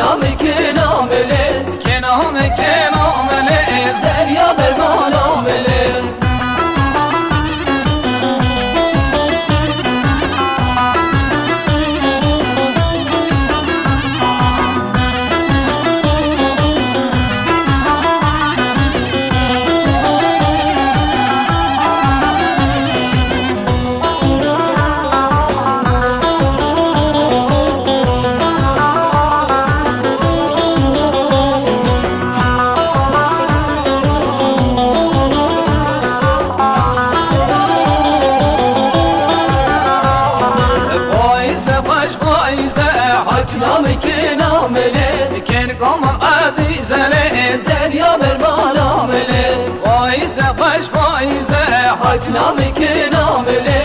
نام که نامله که نامله زریا بر مالامله نام که نامله که قوم عزیزله زریا بر مالامله وایز خوش وایز حق نام که نامله